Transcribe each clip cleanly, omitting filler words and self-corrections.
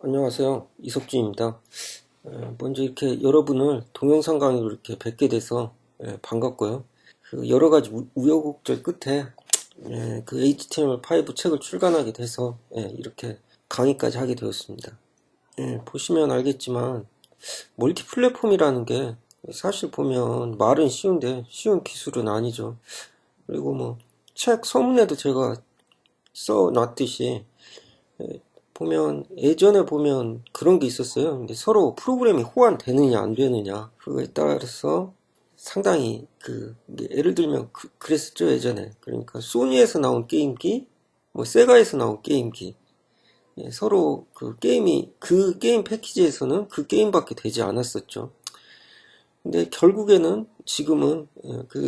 안녕하세요. 이석준입니다. 먼저 이렇게 여러분을 동영상 강의로 이렇게 뵙게 돼서 반갑고요. 그 여러 가지 우여곡절 끝에 그 HTML5 책을 출간하게 돼서 이렇게 강의까지 하게 되었습니다. 보시면 알겠지만 멀티 플랫폼이라는 게 사실 보면 말은 쉬운데 쉬운 기술은 아니죠. 그리고 뭐 책 서문에도 제가 써놨듯이 보면 예전에 보면 그런 게 있었어요. 근데 서로 프로그램이 호환되느냐 안 되느냐 그거에 따라서 상당히 예를 들면 그랬었죠 예전에. 그러니까 소니에서 나온 게임기, 뭐 세가에서 나온 게임기, 서로 그 게임 패키지에서는 그 게임밖에 되지 않았었죠. 근데 결국에는 지금은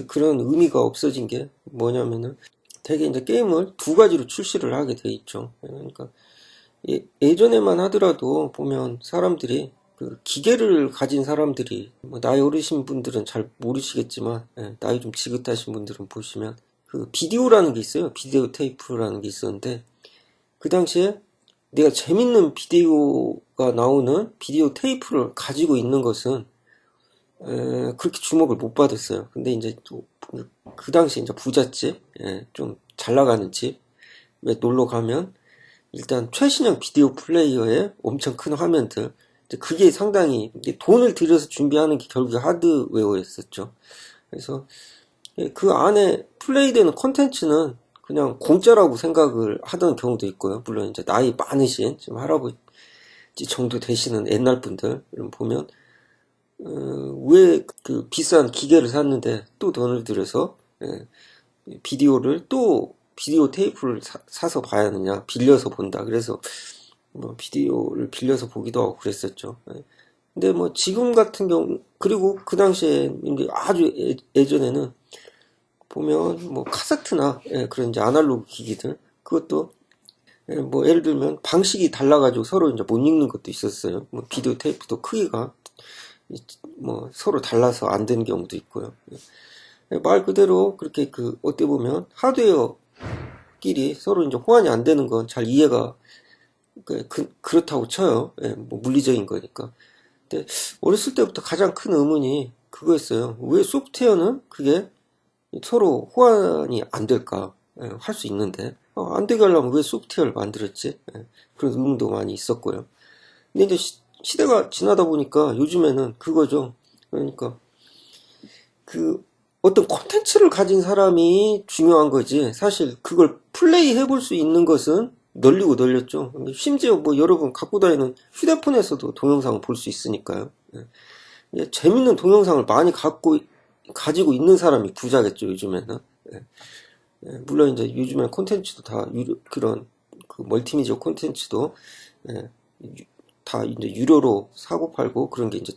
그런 의미가 없어진 게 뭐냐면은 되게 이제 게임을 두 가지로 출시를 하게 돼 있죠. 그러니까 예전에만 하더라도 보면 사람들이 그 기계를 가진 사람들이 뭐 나이 어르신 분들은 잘 모르시겠지만 나이 좀 지긋하신 분들은 보시면 그 비디오라는 게 있어요. 비디오 테이프라는 게 있었는데 그 당시에 내가 재밌는 비디오가 나오는 비디오 테이프를 가지고 있는 것은 그렇게 주목을 못 받았어요. 근데 이제 또 그 당시에 이제 부잣집, 좀 잘 나가는 집에 놀러 가면 일단 최신형 비디오 플레이어에 엄청 큰 화면들, 그게 상당히 돈을 들여서 준비하는 게 결국에 하드웨어였었죠. 그래서 그 안에 플레이되는 콘텐츠는 그냥 공짜라고 생각을 하던 경우도 있고요. 물론 이제 나이 많으신 지금 할아버지 정도 되시는 옛날 분들 보면 왜 그 비싼 기계를 샀는데 또 돈을 들여서 비디오를 또 비디오 테이프를 사서 봐야 하느냐, 빌려서 본다. 그래서 뭐 비디오를 빌려서 보기도 하고 그랬었죠. 근데 뭐 지금 같은 경우, 그리고 그 당시에 이제 아주 예전에는 보면 뭐 카세트나 그런 이제 아날로그 기기들, 그것도 뭐 예를 들면 방식이 달라가지고 서로 이제 못 읽는 것도 있었어요. 뭐 비디오 테이프도 크기가 뭐 서로 달라서 안 되는 경우도 있고요. 말 그대로 그렇게 어떻게 보면 하드웨어끼리 서로 이제 호환이 안 되는 건 잘 이해가 그렇다고 쳐요. 뭐 물리적인 거니까. 근데 어렸을 때부터 가장 큰 의문이 그거였어요. 왜 소프트웨어는 그게 서로 호환이 안 될까? 할 수 있는데 안 되게 하려면 왜 소프트웨어를 만들었지? 그런 의문도 많이 있었고요. 근데 이제 시대가 지나다 보니까 요즘에는 그거죠. 그러니까 어떤 콘텐츠를 가진 사람이 중요한 거지. 사실 그걸 플레이 해볼 수 있는 것은 널리고 널렸죠. 심지어 뭐 여러분 갖고 다니는 휴대폰에서도 동영상을 볼 수 있으니까요. 재밌는 동영상을 많이 가지고 있는 사람이 부자겠죠, 요즘에는. 물론 이제 요즘에 콘텐츠도 다 그런 멀티미디어 콘텐츠도 다 이제 유료로 사고 팔고 그런 게 이제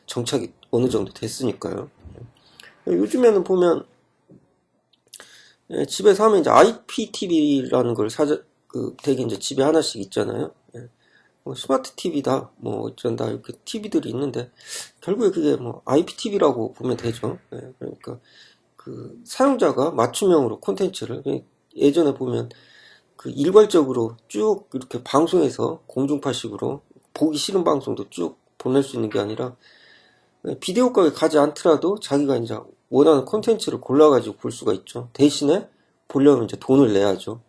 정착이 어느 정도 됐으니까요. 요즘에는 보면 집에서 하면 이제 IPTV라는 걸 되게 이제 집에 하나씩 있잖아요. 뭐 스마트 TV다, 뭐 어쩐다 이렇게 TV들이 있는데 결국에 그게 뭐 IPTV라고 보면 되죠. 그러니까 그 사용자가 맞춤형으로 콘텐츠를 예전에 보면 일괄적으로 쭉 이렇게 방송에서 공중파식으로 보기 싫은 방송도 쭉 보낼 수 있는 게 아니라 비디오 가게 가지 않더라도 자기가 이제 원하는 콘텐츠를 골라가지고 볼 수가 있죠. 대신에 보려면 이제 돈을 내야죠.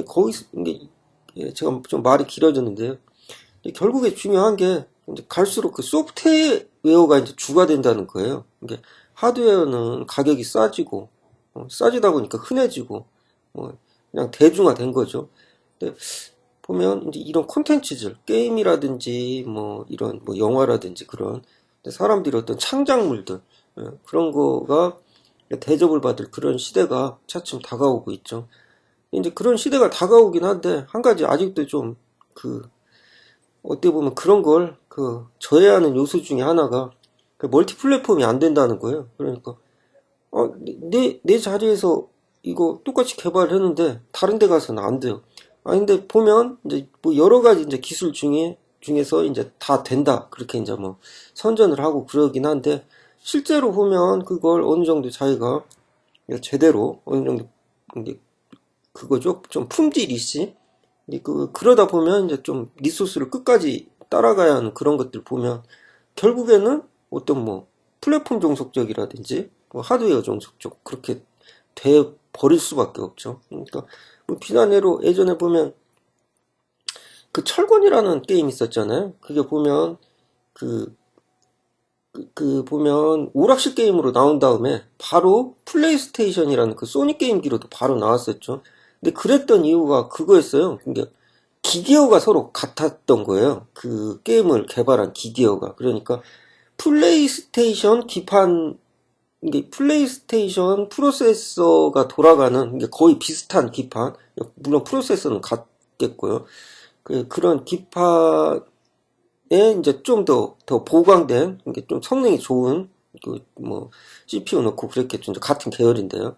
거기서 제가 좀 말이 길어졌는데요. 결국에 중요한 게 이제 갈수록 그 소프트웨어가 이제 주가 된다는 거예요. 이게 하드웨어는 가격이 싸지고 싸지다 보니까 흔해지고 그냥 대중화된 거죠. 근데 보면 이제 이런 콘텐츠들 게임이라든지 뭐 이런 뭐 영화라든지 그런 사람들이 어떤 창작물들 그런 거가 대접을 받을 그런 시대가 차츰 다가오고 있죠. 이제 그런 시대가 다가오긴 한데 한 가지 아직도 좀 어떻게 보면 그런 걸 저해하는 요소 중에 하나가 멀티 플랫폼이 안 된다는 거예요. 그러니까 내 자리에서 이거 똑같이 개발했는데 다른 데 가서는 안 돼요. 근데 보면 이제 뭐 여러 가지 이제 기술 중에서 이제 다 된다. 그렇게 이제 뭐 선전을 하고 그러긴 한데 실제로 보면 그걸 어느 정도 자기가 제대로 어느 정도 그거죠. 좀 품질 있이 그러다 보면 이제 좀 리소스를 끝까지 따라가야 하는 그런 것들 보면 결국에는 어떤 뭐 플랫폼 종속적이라든지 뭐 하드웨어 종속적 그렇게 돼 버릴 수밖에 없죠. 그러니까 뭐 비난해로 예전에 보면 그 철권이라는 게임 있었잖아요. 그게 보면 보면 오락실 게임으로 나온 다음에 바로 플레이스테이션이라는 그 소니 게임기로도 바로 나왔었죠. 근데 그랬던 이유가 그거였어요. 그러니까 기계어가 서로 같았던 거예요. 그 게임을 개발한 기계어가. 그러니까 플레이스테이션 기판, 이게 플레이스테이션 프로세서가 돌아가는 게 거의 비슷한 기판, 물론 프로세서는 같겠고요. 그런 기판에 이제 좀 더 보강된, 이게 좀 성능이 좋은, 뭐, CPU 넣고 그랬겠죠. 이제 같은 계열인데요.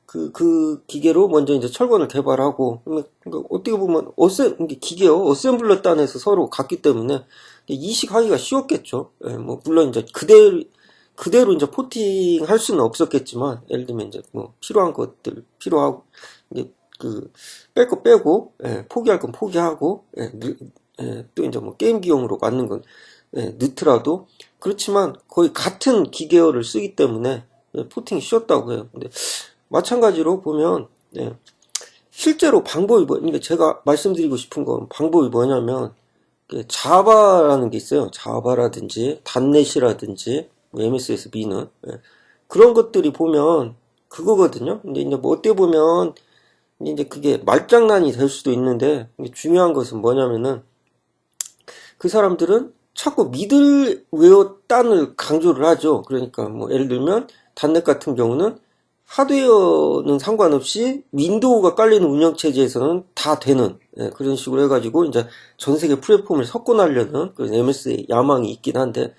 그 기계로 먼저 이제 철권을 개발하고, 그러니까 어떻게 보면, 기계요, 어셈블러 단에서 서로 같기 때문에, 이식하기가 쉬웠겠죠. 예, 뭐, 물론 이제 그대로 이제 포팅 할 수는 없었겠지만, 예를 들면 이제 뭐, 필요한 것들, 필요하고, 이제 뺄 거 빼고, 예, 포기할 건 포기하고, 또 이제 뭐, 게임기용으로 맞는 건, 넣더라도, 그렇지만 거의 같은 기계어를 쓰기 때문에, 포팅이 쉬웠다고 해요. 근데, 마찬가지로 보면, 실제로 방법이 그러니까 제가 말씀드리고 싶은 건 방법이 뭐냐면, 자바라는 게 있어요. 자바라든지, 단넷이라든지, 뭐 MS에서 미는, 그런 것들이 보면, 그거거든요. 근데 이제 뭐 어떻게 보면, 이제 그게 말장난이 될 수도 있는데, 중요한 것은 뭐냐면은, 그 사람들은 자꾸 미들웨어 단을 강조를 하죠. 그러니까 뭐 예를 들면, 단넷 같은 경우는 하드웨어는 상관없이 윈도우가 깔리는 운영체제에서는 다 되는 그런 식으로 해가지고 이제 전 세계 플랫폼을 석권하려는 그런 MS의 야망이 있긴 한데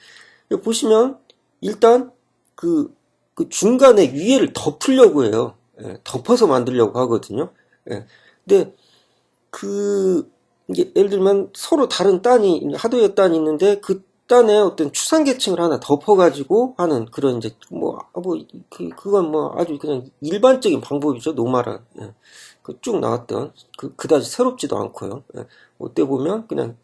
보시면 일단 그 중간에 위에를 덮으려고 해요. 덮어서 만들려고 하거든요. 근데 이게 예를 들면 서로 다른 단이 하드웨어 단이 있는데 그 단에 어떤 추상 계층을 하나 덮어가지고 하는 그런 이제 그건 뭐 아주 그냥 일반적인 방법이죠. 노말한 쭉 나왔던 그다지 새롭지도 않고요. 어때 보면 그냥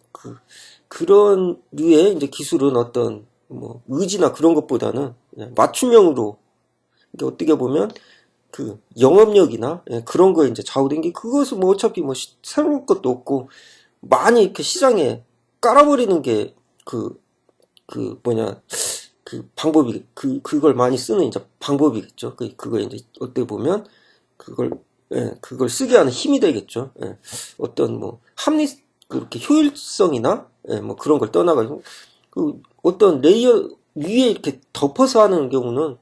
그런 류의 이제 기술은 어떤 뭐 의지나 그런 것보다는 맞춤형으로 이게 어떻게 보면 영업력이나 그런 거에 이제 좌우된 게 그것은 뭐 어차피 뭐 새로운 것도 없고 많이 이렇게 시장에 깔아버리는 게 방법이, 그걸 많이 쓰는 이제 방법이겠죠. 그거 이제 어떻게 보면 그걸 쓰게 하는 힘이 되겠죠. 어떤 뭐 그렇게 효율성이나 뭐 그런 걸 떠나가지고 어떤 레이어 위에 이렇게 덮어서 하는 경우는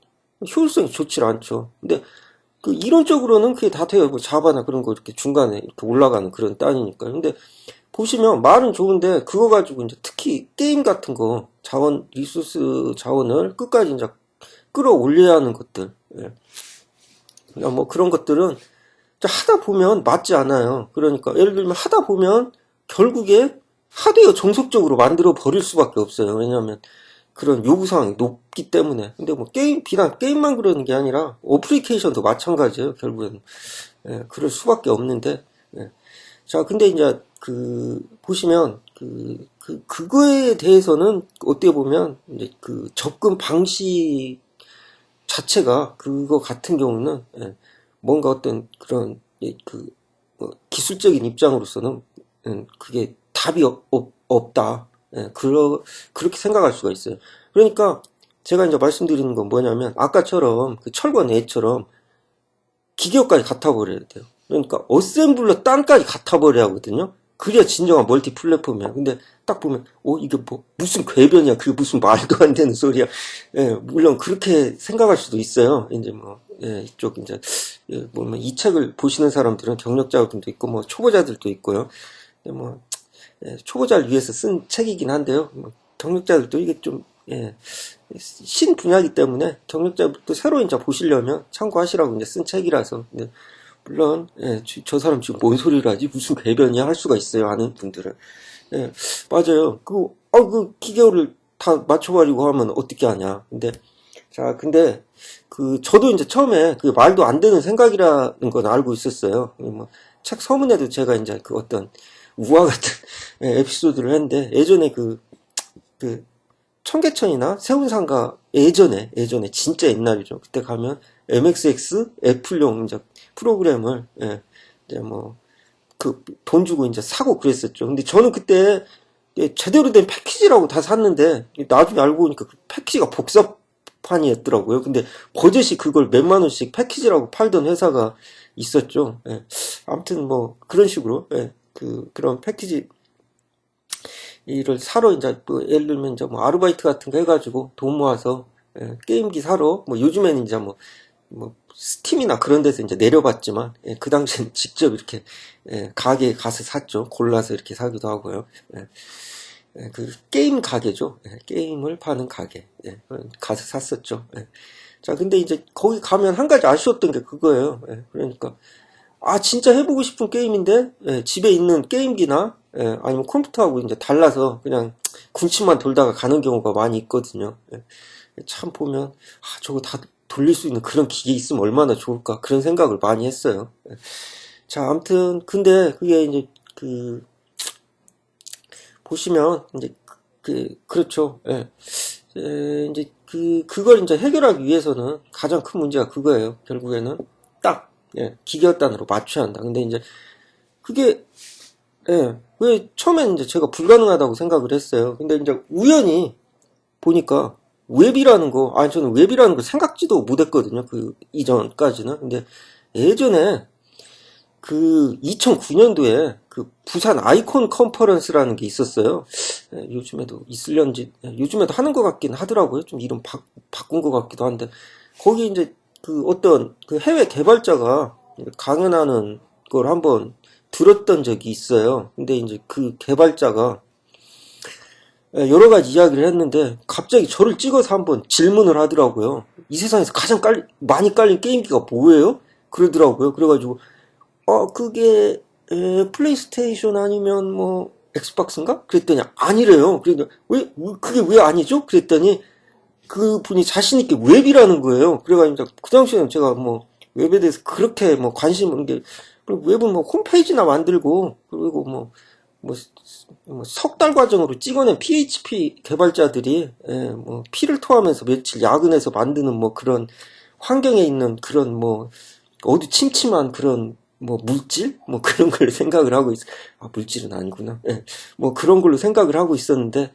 효율성이 좋지 않죠. 근데 이론적으로는 그게 다 돼요. 뭐 자바나 그런 거 이렇게 중간에 이렇게 올라가는 그런 단이니까. 근데 보시면 말은 좋은데 그거 가지고 이제 특히 게임 같은 거 리소스 자원을 끝까지 이제 끌어올려야 하는 것들. 뭐 그런 것들은 하다 보면 맞지 않아요. 그러니까 예를 들면 하다 보면 결국에 하드웨어 종속적으로 만들어 버릴 수밖에 없어요. 왜냐하면 그런 요구사항이 높기 때문에. 근데 뭐 비단 게임만 그러는 게 아니라 어플리케이션도 마찬가지예요. 결국에는. 그럴 수밖에 없는데. 자, 근데 이제 보시면 그거에 대해서는 어떻게 보면 이제 접근 방식 자체가 그거 같은 경우는 뭔가 어떤 그런 뭐 기술적인 입장으로서는 그게 답이 없다. 그렇게 생각할 수가 있어요. 그러니까 제가 이제 말씀드리는 건 뭐냐면 아까처럼 그 철권 애처럼 기계까지 갖다 버려야 돼요. 그러니까 어셈블러 단까지 갖다 버려야 하거든요. 그래야 진정한 멀티 플랫폼이야. 근데 딱 보면 이게 뭐 무슨 궤변이야. 그게 무슨 말도 안 되는 소리야. 물론 그렇게 생각할 수도 있어요. 이제 뭐 이쪽 이제 뭐 이 책을 보시는 사람들은 경력자분도 있고 뭐 초보자들도 있고요. 뭐 초보자를 위해서 쓴 책이긴 한데요. 뭐 경력자들도 이게 좀 신 분야이기 때문에 경력자분도 새로 이제 보시려면 참고하시라고 이제 쓴 책이라서. 물론 저 사람 지금 뭔 소리를 하지? 무슨 궤변이야? 할 수가 있어요. 아는 분들은. 맞아요. 그 기계어를 다 맞춰가지고 하면 어떻게 하냐. 근데 저도 이제 처음에 말도 안 되는 생각이라는 건 알고 있었어요. 뭐 책 서문에도 제가 이제 그 어떤 우화 같은 에피소드를 했는데, 예전에 그 청계천이나 세운상가 예전에 진짜 옛날이죠. 그때 가면 MXX 애플용 이제 프로그램을 이제 뭐 그 돈 주고 이제 사고 그랬었죠. 근데 저는 그때 제대로 된 패키지라고 다 샀는데 나중에 알고 보니까 그 패키지가 복사판이었더라고요. 근데 버젓이 그걸 몇만 원씩 패키지라고 팔던 회사가 있었죠. 아무튼 뭐 그런 식으로 그런 패키지 이를 사러 이제 또 예를 들면 이제 뭐 아르바이트 같은 거 해가지고 돈 모아서 게임기 사러 뭐 요즘에는 이제 뭐 스팀이나 그런 데서 이제 내려봤지만 그 당시엔 직접 이렇게 가게에 가서 샀죠. 골라서 이렇게 사기도 하고요. 그 게임 가게죠. 게임을 파는 가게 가서 샀었죠. 자, 근데 이제 거기 가면 한 가지 아쉬웠던 게 그거예요. 그러니까 진짜 해보고 싶은 게임인데 집에 있는 게임기나 아니면 컴퓨터하고 이제 달라서 그냥 군침만 돌다가 가는 경우가 많이 있거든요. 참 보면 저거 다 돌릴 수 있는 그런 기계 있으면 얼마나 좋을까 그런 생각을 많이 했어요. 자, 아무튼 근데 그게 이제 보시면 이제 그렇죠. 이제 그걸 이제 해결하기 위해서는 가장 큰 문제가 그거예요. 결국에는 딱 기계단으로 맞춰야 한다. 근데 이제 그게 왜 처음엔 이제 제가 불가능하다고 생각을 했어요. 근데 이제 우연히 보니까 웹이라는 거, 저는 웹이라는 거 생각지도 못했거든요. 그 이전까지는. 근데 예전에 그 2009년도에 그 부산 아이콘 컨퍼런스라는 게 있었어요. 요즘에도 있을런지, 요즘에도 하는 것 같긴 하더라고요. 좀 이름 바꾼 것 같기도 한데, 거기 이제 그 어떤 그 해외 개발자가 강연하는 걸 한번 들었던 적이 있어요. 근데 이제 그 개발자가 여러 가지 이야기를 했는데 갑자기 저를 찍어서 한번 질문을 하더라고요. 이 세상에서 가장 많이 깔린 게임기가 뭐예요? 그러더라고요. 그래가지고 그게 플레이스테이션 아니면 뭐 엑스박스인가? 그랬더니 아니래요. 그러니까 그게 왜 아니죠? 그랬더니 그 분이 자신 있게 웹이라는 거예요. 그래가지고 그 당시에는 제가 뭐 웹에 대해서 그렇게 뭐 관심 있는 게, 웹은 뭐 홈페이지나 만들고 그리고 뭐 석 달 과정으로 찍어낸 PHP 개발자들이 뭐 피를 토하면서 며칠 야근해서 만드는 뭐 그런 환경에 있는 그런 뭐 어디 침침한 그런 뭐 물질 뭐 그런 걸 생각을 하고 물질은 아니구나. 뭐 그런 걸로 생각을 하고 있었는데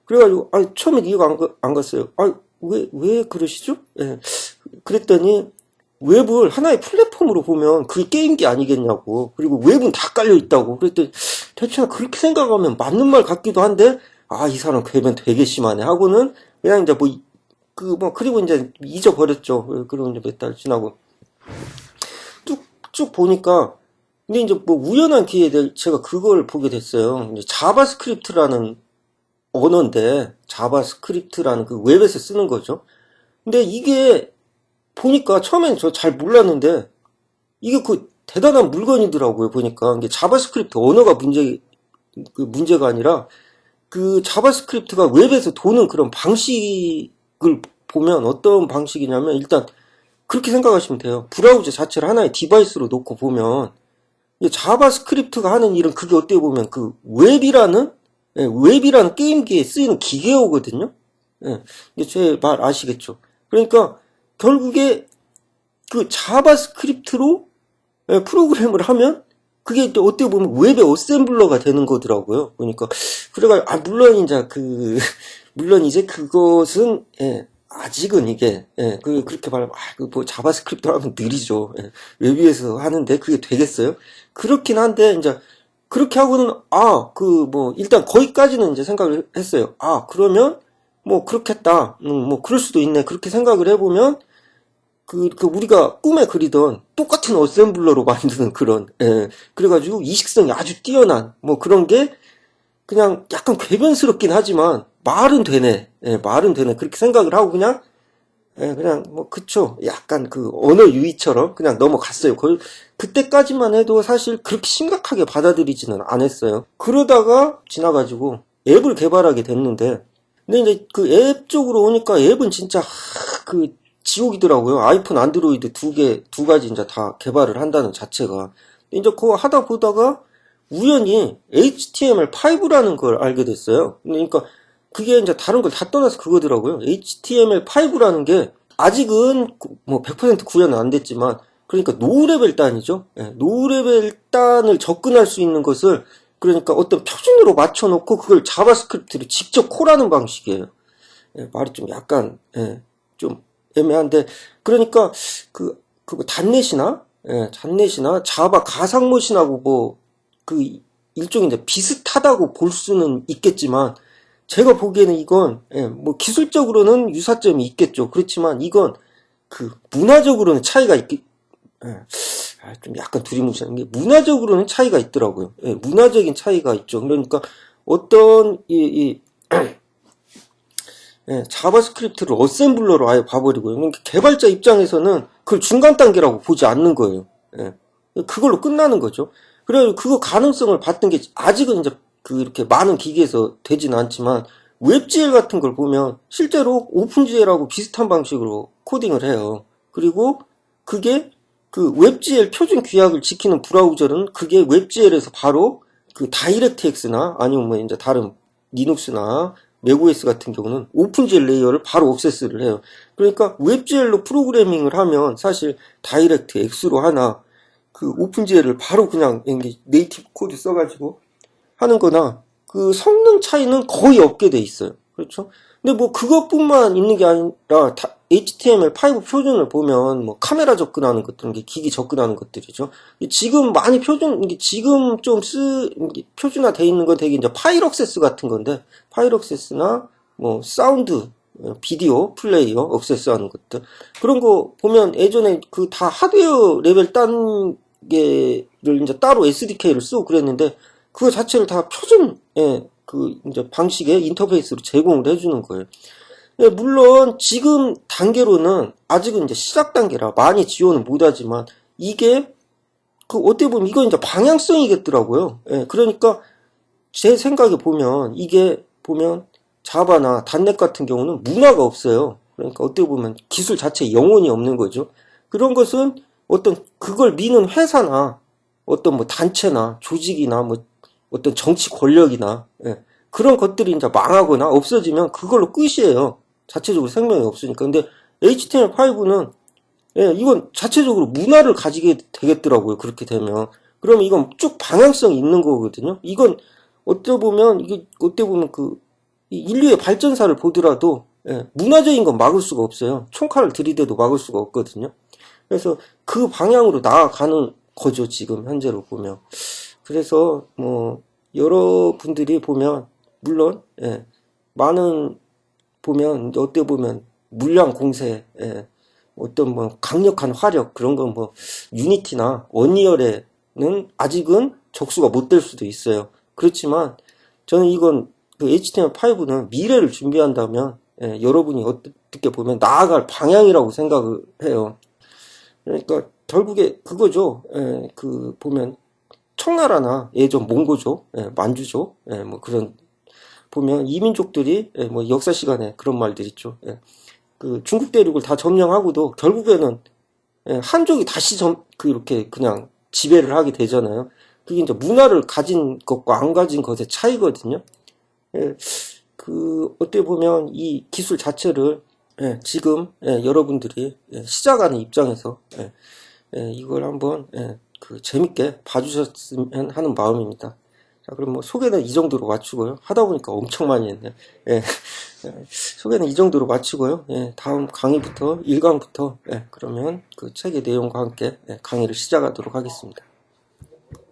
그래가지고 처음에 이해가 안 갔어요. 왜 그러시죠? 그랬더니 웹을 하나의 플랫폼으로 보면 그게 게임기 아니겠냐고. 그리고 웹은 다 깔려 있다고. 그랬더니 대충 그렇게 생각하면 맞는 말 같기도 한데 이 사람 궤변 되게 심하네 하고는 그냥 이제 그리고 이제 잊어버렸죠. 그리고 이제 몇 달 지나고 쭉 보니까, 근데 이제 뭐 우연한 기회에 제가 그걸 보게 됐어요. 이제 자바스크립트라는 언어인데, 자바스크립트라는 그 웹에서 쓰는 거죠. 근데 이게 보니까 처음엔 저 잘 몰랐는데 이게 그 대단한 물건이더라고요. 보니까 이게 자바스크립트 언어가 문제가 아니라 그 자바스크립트가 웹에서 도는 그런 방식을 보면 어떤 방식이냐면, 일단 그렇게 생각하시면 돼요. 브라우저 자체를 하나의 디바이스로 놓고 보면 자바스크립트가 하는 일은 그게 어떻게 보면 그 웹이라는 게임기에 쓰이는 기계어거든요. 제 말 아시겠죠? 그러니까 결국에 그 자바스크립트로 프로그램을 하면 그게 또 어떻게 보면 웹의 어셈블러가 되는 거더라고요. 그러니까 물론 이제 그것은 아직은 이게 그렇게 말하면 뭐 자바스크립트로 하면 느리죠. 웹에서 하는데 그게 되겠어요? 그렇긴 한데 이제 그렇게 하고는 일단 거기까지는 이제 생각을 했어요. 그러면 뭐 그렇겠다. 뭐 그럴 수도 있네. 그렇게 생각을 해보면 우리가 꿈에 그리던 똑같은 어셈블러로 만드는 그런 그래가지고 이식성이 아주 뛰어난 뭐 그런 게 그냥 약간 궤변스럽긴 하지만 말은 되네. 말은 되네. 그렇게 생각을 하고 그냥 뭐 그쵸. 약간 그 언어 유희처럼 그냥 넘어갔어요. 그때까지만 해도 사실 그렇게 심각하게 받아들이지는 않았어요. 그러다가 지나가지고 앱을 개발하게 됐는데, 근데 이제 그 앱 쪽으로 오니까 앱은 진짜 지옥이더라고요. 아이폰, 안드로이드 두 가지 이제 다 개발을 한다는 자체가. 이제 그거 하다 보다가 우연히 HTML5라는 걸 알게 됐어요. 그러니까 그게 이제 다른 걸 다 떠나서 그거더라고요. HTML5라는 게 아직은 뭐 100% 구현은 안 됐지만, 그러니까 노후레벨 단이죠. 노후레벨 단을 접근할 수 있는 것을, 그러니까 어떤 표준으로 맞춰놓고 그걸 자바스크립트로 직접 콜하는 방식이에요. 말이 좀 약간 좀 애매한데, 그러니까 그 단넷이나 자바 가상머신하고 뭐 그 일종의 이제 비슷하다고 볼 수는 있겠지만, 제가 보기에는 이건 뭐 기술적으로는 유사점이 있겠죠. 그렇지만 이건 그 문화적으로는 차이가 좀 약간 두리뭉실한 게, 문화적으로는 차이가 있더라고요. 문화적인 차이가 있죠. 그러니까 어떤 자바스크립트를 어셈블러로 아예 봐버리고요. 그러니까 개발자 입장에서는 그걸 중간 단계라고 보지 않는 거예요. 그걸로 끝나는 거죠. 그래서 그거 가능성을 봤던 게, 아직은 이제 이렇게 많은 기기에서 되지는 않지만, 웹GL 같은 걸 보면 실제로 오픈GL하고 비슷한 방식으로 코딩을 해요. 그리고 그게 그 웹GL 표준 규약을 지키는 브라우저는 그게 웹GL에서 바로 그 다이렉트X나 아니면 뭐 이제 다른 리눅스나 맥OS 같은 경우는 오픈GL 레이어를 바로 억세스를 해요. 그러니까 웹GL로 프로그래밍을 하면 사실 다이렉트X로 하나 그 오픈GL을 바로 그냥 네이티브 코드 써가지고 하는 거나 그 성능 차이는 거의 없게 돼 있어요. 그렇죠? 근데 뭐 그것뿐만 있는 게 아니라 HTML5 표준을 보면 뭐 카메라 접근하는 것들, 기기 접근하는 것들이죠. 지금 많이 지금 좀 표준화 돼 있는 건 되게 이제 파일 억세스 같은 건데, 파일 억세스나 뭐 사운드, 비디오 플레이어 억세스하는 것들, 그런 거 보면 예전에 그 다 하드웨어 레벨 단계를 이제 따로 SDK를 쓰고 그랬는데, 그거 자체를 다 표준 그 이제 방식의 인터페이스로 제공을 해주는 거예요. 물론 지금 단계로는 아직은 이제 시작 단계라 많이 지원은 못하지만, 이게 그 어떻게 보면 이건 이제 방향성이겠더라고요. 그러니까 제 생각에 보면 이게 보면 자바나 단넷 같은 경우는 문화가 없어요. 그러니까 어떻게 보면 기술 자체에 영혼이 없는 거죠. 그런 것은 어떤 그걸 미는 회사나 어떤 뭐 단체나 조직이나 뭐 어떤 정치 권력이나 그런 것들이 이제 망하거나 없어지면 그걸로 끝이에요. 자체적으로 생명이 없으니까. 근데 HTML5는 이건 자체적으로 문화를 가지게 되겠더라고요. 그렇게 되면. 그러면 이건 쭉 방향성이 있는 거거든요. 이건 어떻게 보면 그 인류의 발전사를 보더라도 문화적인 건 막을 수가 없어요. 총칼을 들이대도 막을 수가 없거든요. 그래서 그 방향으로 나아가는 거죠. 지금 현재로 보면. 그래서 뭐 여러분들이 보면 물론 많은 보면 어떻게 보면 물량 공세, 어떤 뭐 강력한 화력 그런 건 뭐 유니티나 언리얼에는 아직은 적수가 못 될 수도 있어요. 그렇지만 저는 이건 그 HTML5는 미래를 준비한다면 여러분이 어떻게 보면 나아갈 방향이라고 생각을 해요. 그러니까 결국에 그거죠. 그 보면 청나라나 예전 몽고족, 만주족, 뭐 그런 보면 이민족들이 뭐 역사 시간에 그런 말들 있죠. 그 중국 대륙을 다 점령하고도 결국에는 한족이 다시 이렇게 그냥 지배를 하게 되잖아요. 그게 이제 문화를 가진 것과 안 가진 것의 차이거든요. 그 어떻게 보면 이 기술 자체를 지금 여러분들이 시작하는 입장에서 이걸 한번 그 재밌게 봐주셨으면 하는 마음입니다. 자, 그럼 뭐 소개는 이 정도로 마치고요. 하다 보니까 엄청 많이 했네요. 소개는 이 정도로 마치고요. 다음 강의부터 1강부터 그러면 그 책의 내용과 함께 강의를 시작하도록 하겠습니다.